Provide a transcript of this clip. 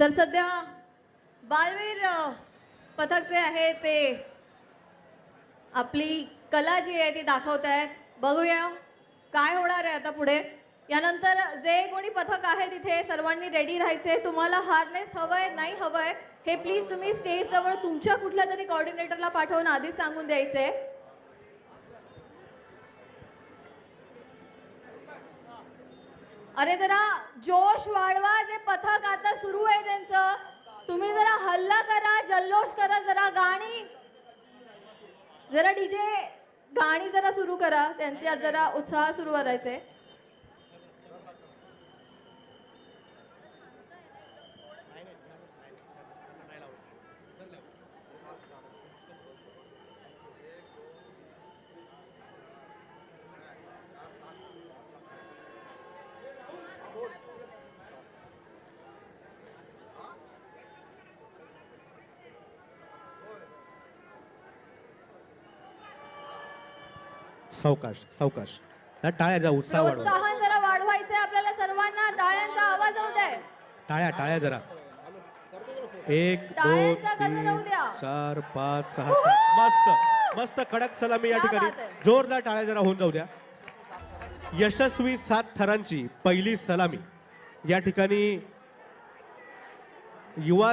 तर सध्या बालवीर पथक जे आहे ते आपली कला जी आहे ती दाखवत आहेत. बघूया काय होणार आहे आता पुढे. यानंतर जे कोणी पथक आहे तिथे सर्वांनी रेडी राहायचे. तुम्हाला हार्नेस हवंय नाही हवंय हे प्लीज तुम्ही स्टेज जवळ तुमच्या कुठल्या तरी कोऑर्डिनेटरला पाठवून आधीच सांगून द्यायचे. अरे जरा जोश वाढवा. जे पथक आता सुरू आहे त्यांचं तुम्ही जरा हल्ला करा, जल्लोष करा, जरा गाणी जरा डीजे गाणी जरा सुरू करा. त्यांच्यात जरा उत्साह सुरू करायचे. सावकाश सावकाश. त्या टाळ्या उत्साह वाढवा. प्रोत्साहन जरा वाढवायचंय आपल्याला सर्वांना. टाळ्यांचा आवाज होऊ द्या. टाळ्या टाळ्या जरा. 1 2 टाळ्यांचा गजर होऊ 3 द्या. 4 5 6 7. मस्त मस्त कडक सलामी या क्या ठिकाणी. बात आहे. जोरदार टाळ्या जरा होऊन जाऊ द्या. यशस्वी 7 थरांची पहिली सलामी या ठिकाणी युवा